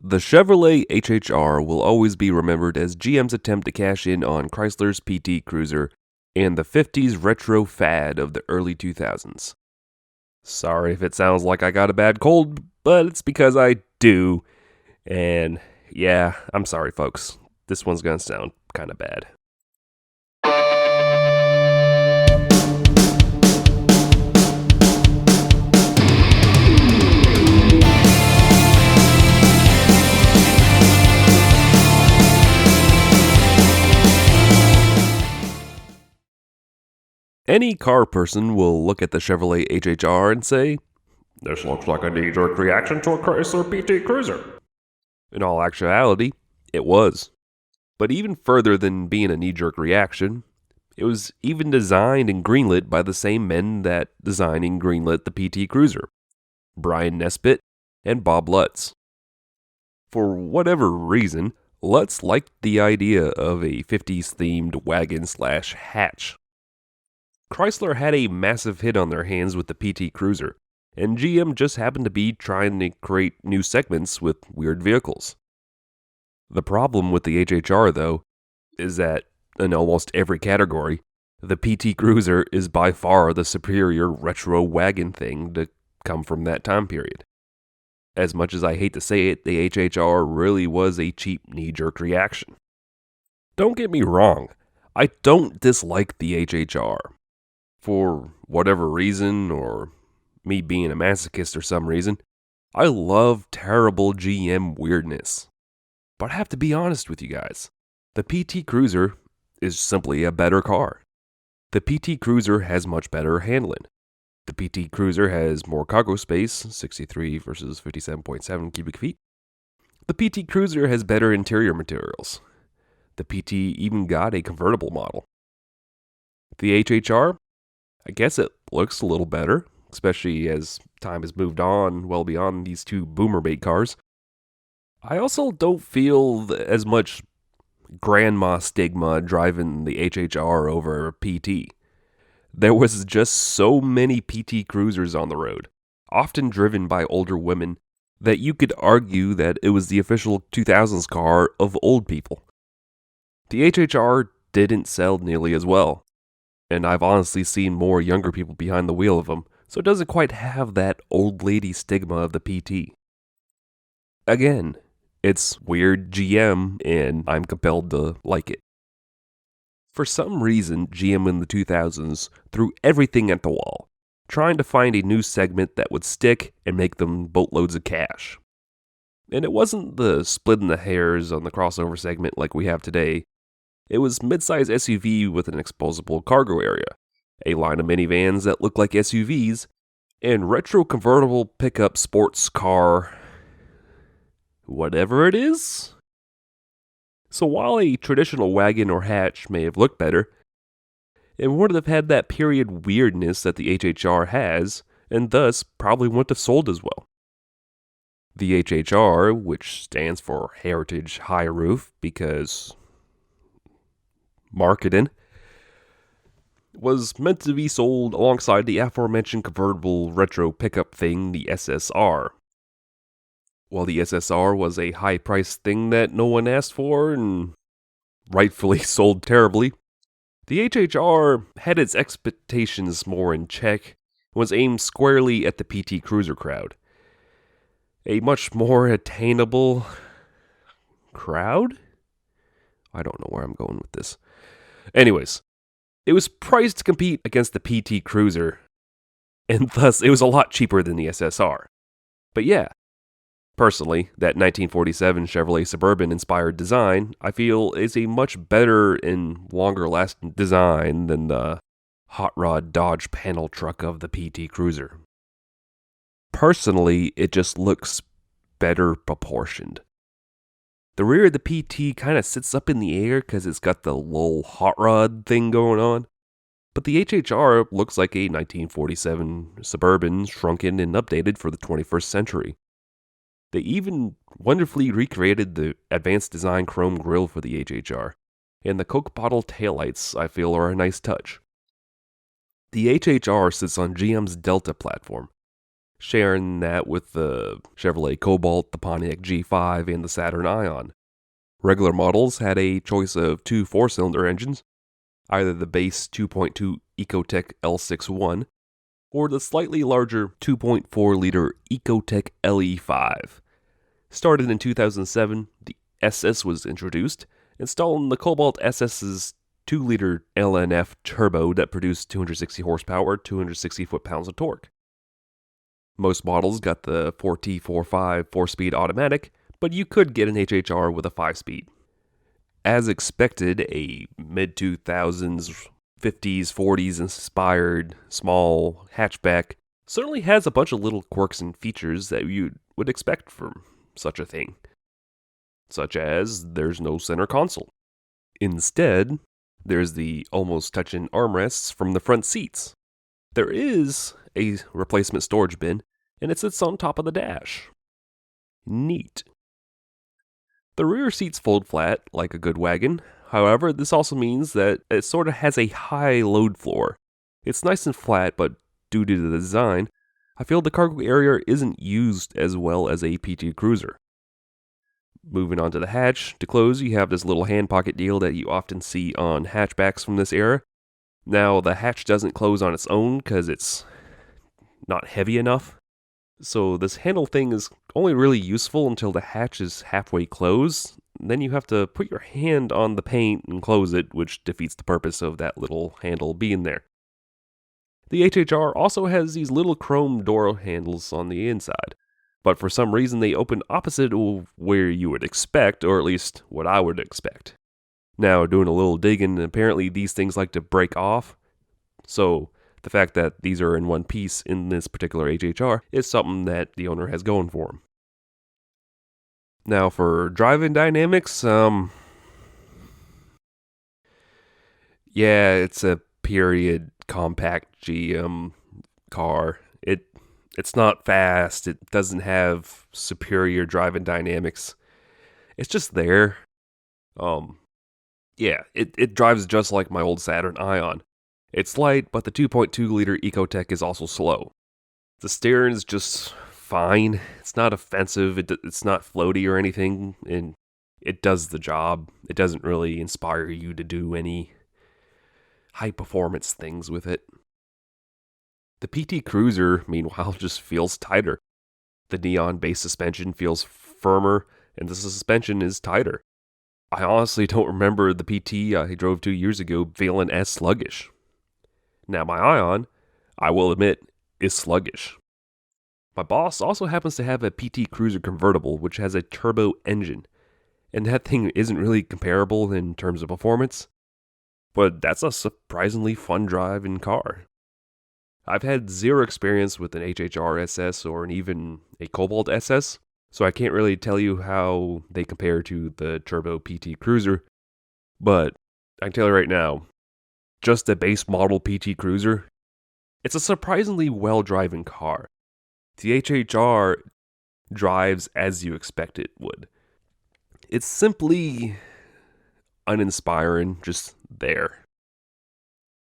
The Chevrolet HHR will always be remembered as GM's attempt to cash in on Chrysler's PT Cruiser and the 50s retro fad of the early 2000s. Sorry if it sounds like I got a bad cold, but it's because I do. And yeah, I'm sorry, folks. This one's gonna sound kinda bad. Any car person will look at the Chevrolet HHR and say, "This looks like a knee-jerk reaction to a Chrysler PT Cruiser." In all actuality, it was. But even further than being a knee-jerk reaction, it was even designed and greenlit by the same men that designed and greenlit the PT Cruiser, Brian Nesbitt and Bob Lutz. For whatever reason, Lutz liked the idea of a 50s-themed wagon/hatch. Chrysler had a massive hit on their hands with the PT Cruiser, and GM just happened to be trying to create new segments with weird vehicles. The problem with the HHR, though, is that in almost every category, the PT Cruiser is by far the superior retro wagon thing to come from that time period. As much as I hate to say it, the HHR really was a cheap knee-jerk reaction. Don't get me wrong, I don't dislike the HHR. For whatever reason, or me being a masochist or some reason, I love terrible GM weirdness. But I have to be honest with you guys. The PT Cruiser is simply a better car. The PT Cruiser has much better handling. The PT Cruiser has more cargo space, 63 versus 57.7 cubic feet. The PT Cruiser has better interior materials. The PT even got a convertible model. The HHR, I guess it looks a little better, especially as time has moved on well beyond these two boomer bait cars. I also don't feel as much grandma stigma driving the HHR over PT. There was just so many PT Cruisers on the road, often driven by older women, that you could argue that it was the official 2000s car of old people. The HHR didn't sell nearly as well, and I've honestly seen more younger people behind the wheel of them, so it doesn't quite have that old lady stigma of the PT. Again, it's weird GM, and I'm compelled to like it. For some reason, GM in the 2000s threw everything at the wall, trying to find a new segment that would stick and make them boatloads of cash. And it wasn't the splitting the hairs on the crossover segment like we have today. It was midsize SUV with an exposable cargo area, a line of minivans that look like SUVs, and retro convertible pickup sports car, whatever it is. So while a traditional wagon or hatch may have looked better, it wouldn't have had that period weirdness that the HHR has, and thus probably wouldn't have sold as well. The HHR, which stands for Heritage High Roof because marketing, was meant to be sold alongside the aforementioned convertible retro pickup thing, the SSR. While the SSR was a high-priced thing that no one asked for and rightfully sold terribly, the HHR had its expectations more in check and was aimed squarely at the PT Cruiser crowd. A much more attainable crowd? I don't know where I'm going with this. Anyways, it was priced to compete against the PT Cruiser, and thus it was a lot cheaper than the SSR. But yeah, personally, that 1947 Chevrolet Suburban-inspired design, I feel, is a much better and longer-lasting design than the hot rod Dodge panel truck of the PT Cruiser. Personally, it just looks better proportioned. The rear of the PT kind of sits up in the air because it's got the little hot rod thing going on. But the HHR looks like a 1947 Suburban shrunken and updated for the 21st century. They even wonderfully recreated the advanced design chrome grille for the HHR, and the Coke bottle taillights I feel are a nice touch. The HHR sits on GM's Delta platform, sharing that with the Chevrolet Cobalt, the Pontiac G5, and the Saturn Ion. Regular models had a choice of two 4-cylinder engines, either the base 2.2 Ecotec L61 or the slightly larger 2.4-liter Ecotec LE5. Started in 2007, the SS was introduced, installing the Cobalt SS's 2-liter LNF turbo that produced 260 horsepower, 260 foot-pounds of torque. Most models got the 4T45 4-speed automatic, but you could get an HHR with a 5-speed. As expected, a mid-2000s, 50s, 40s inspired small hatchback certainly has a bunch of little quirks and features that you would expect from such a thing. Such as, there's no center console. Instead, there's the almost touching armrests from the front seats. There is a replacement storage bin, and it sits on top of the dash. Neat. The rear seats fold flat, like a good wagon. However, this also means that it sort of has a high load floor. It's nice and flat, but due to the design, I feel the cargo area isn't used as well as a PT Cruiser. Moving on to the hatch, to close you have this little hand pocket deal that you often see on hatchbacks from this era. Now, the hatch doesn't close on its own because it's not heavy enough. So this handle thing is only really useful until the hatch is halfway closed. Then you have to put your hand on the paint and close it, which defeats the purpose of that little handle being there. The HHR also has these little chrome door handles on the inside, but for some reason they open opposite of where you would expect, or at least what I would expect. Now, doing a little digging, apparently these things like to break off, so the fact that these are in one piece in this particular HHR is something that the owner has going for him. Now for driving dynamics, yeah, it's a period compact GM car. It's not fast, it doesn't have superior driving dynamics. It's just there. Yeah, it drives just like my old Saturn Ion. It's light, but the 2.2-liter Ecotec is also slow. The steering's just fine. It's not offensive, it's not floaty or anything, and it does the job. It doesn't really inspire you to do any high-performance things with it. The PT Cruiser, meanwhile, just feels tighter. The neon base suspension feels firmer, and the suspension is tighter. I honestly don't remember the PT I drove 2 years ago feeling as sluggish. Now my Ion, I will admit, is sluggish. My boss also happens to have a PT Cruiser convertible which has a turbo engine, and that thing isn't really comparable in terms of performance, but that's a surprisingly fun driving car. I've had zero experience with an HHR SS or even a Cobalt SS, so I can't really tell you how they compare to the turbo PT Cruiser, but I can tell you right now, just a base model PT Cruiser, it's a surprisingly well-driving car. The HHR drives as you expect it would. It's simply uninspiring, just there.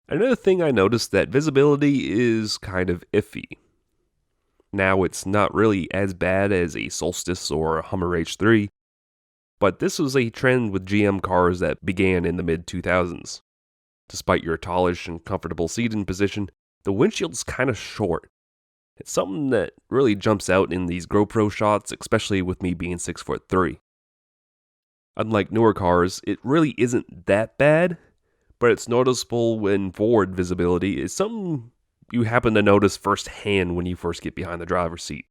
Another thing I noticed that visibility is kind of iffy. Now it's not really as bad as a Solstice or a Hummer H3, but this was a trend with GM cars that began in the mid-2000s. Despite your tallish and comfortable seating position, the windshield's kind of short. It's something that really jumps out in these GoPro shots, especially with me being 6'3". Unlike newer cars, it really isn't that bad, but it's noticeable when forward visibility is something you happen to notice firsthand when you first get behind the driver's seat.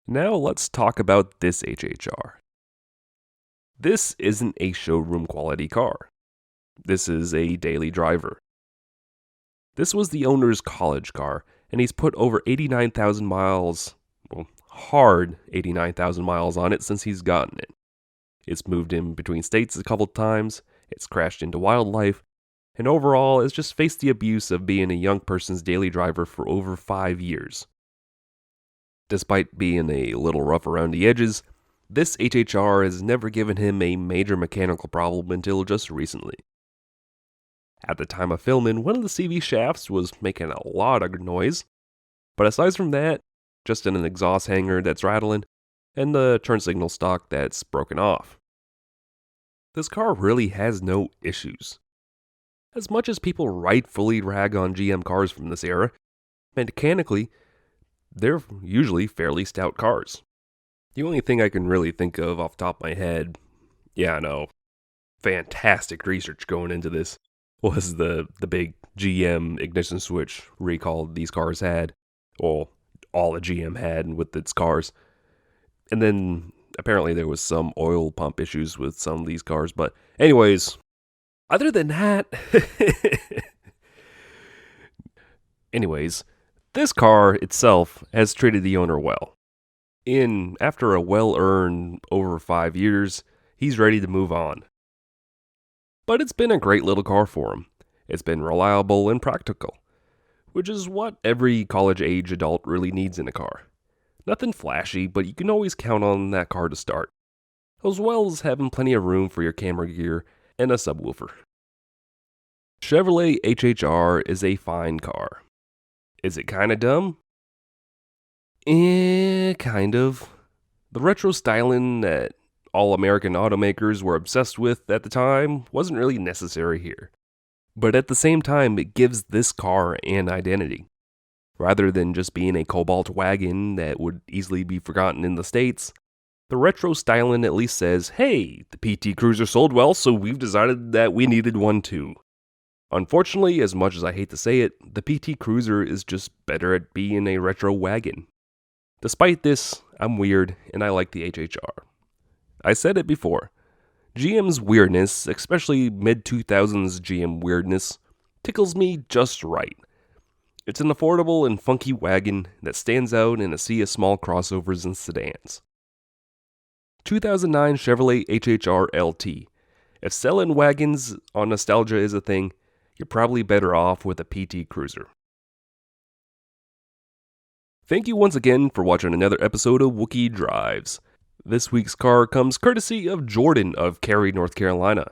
Now let's talk about this HHR. This isn't a showroom quality car. This is a daily driver. This was the owner's college car, and he's put over 89,000 miles, hard 89,000 miles on it since he's gotten it. It's moved in between states a couple times, it's crashed into wildlife, and overall it's just faced the abuse of being a young person's daily driver for over 5 years. Despite being a little rough around the edges, this HHR has never given him a major mechanical problem until just recently. At the time of filming, one of the CV shafts was making a lot of noise, but But aside from that, just an exhaust hanger that's rattling, and the turn signal stock that's broken off. This car really has no issues. As much as people rightfully rag on GM cars from this era, mechanically, they're usually fairly stout cars. The only thing I can really think of off the top of my head, yeah, I know, fantastic research going into this, was the big GM ignition switch recall these cars had. Well, all a GM had with its cars. And then apparently there was some oil pump issues with some of these cars. But anyways, other than that, this car itself has treated the owner well. After a well-earned over 5 years, he's ready to move on. But it's been a great little car for him. It's been reliable and practical, which is what every college-age adult really needs in a car. Nothing flashy, but you can always count on that car to start, as well as having plenty of room for your camera gear and a subwoofer. Chevrolet HHR is a fine car. Is it kinda dumb? Kind of. The retro styling that all American automakers were obsessed with at the time wasn't really necessary here. But at the same time, it gives this car an identity. Rather than just being a cobalt wagon that would easily be forgotten in the States, the retro styling at least says, hey, the PT Cruiser sold well, so we've decided that we needed one too. Unfortunately, as much as I hate to say it, the PT Cruiser is just better at being a retro wagon. Despite this, I'm weird and I like the HHR. I said it before. GM's weirdness, especially mid-2000s GM weirdness, tickles me just right. It's an affordable and funky wagon that stands out in a sea of small crossovers and sedans. 2009 Chevrolet HHR LT. If selling wagons on nostalgia is a thing, you're probably better off with a PT Cruiser. Thank you once again for watching another episode of Wookie Drives. This week's car comes courtesy of Jordan of Cary, North Carolina.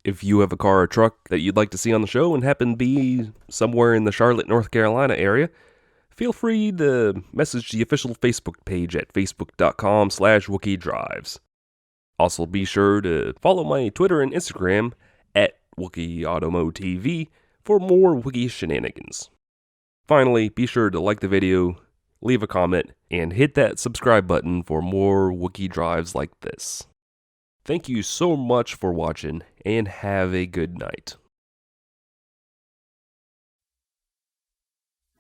If you have a car or truck that you'd like to see on the show and happen to be somewhere in the Charlotte, North Carolina area, feel free to message the official Facebook page at facebook.com/WookieDrives. Also be sure to follow my Twitter and Instagram at WookieAutomoTV for more Wookie shenanigans. Finally, be sure to like the video, leave a comment, and hit that subscribe button for more Wookie Drives like this. Thank you so much for watching, and have a good night.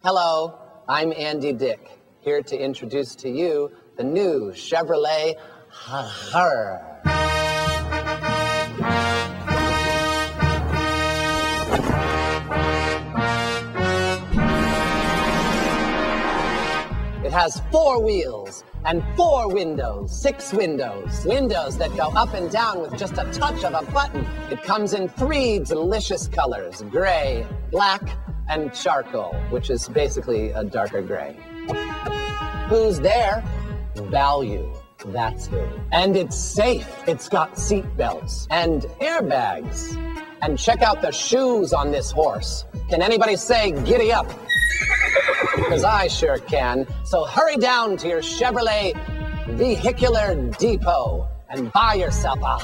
Hello, I'm Andy Dick, here to introduce to you the new Chevrolet HHR. It has 4 wheels and 4 windows, 6 windows that go up and down with just a touch of a button. It comes in 3 delicious colors, gray, black, and charcoal, which is basically a darker gray. Who's there? Value. That's who. And it's safe. It's got seat belts and airbags. And check out the shoes on this horse. Can anybody say giddy up? Because I sure can. So hurry down to your Chevrolet Vehicular Depot and buy yourself a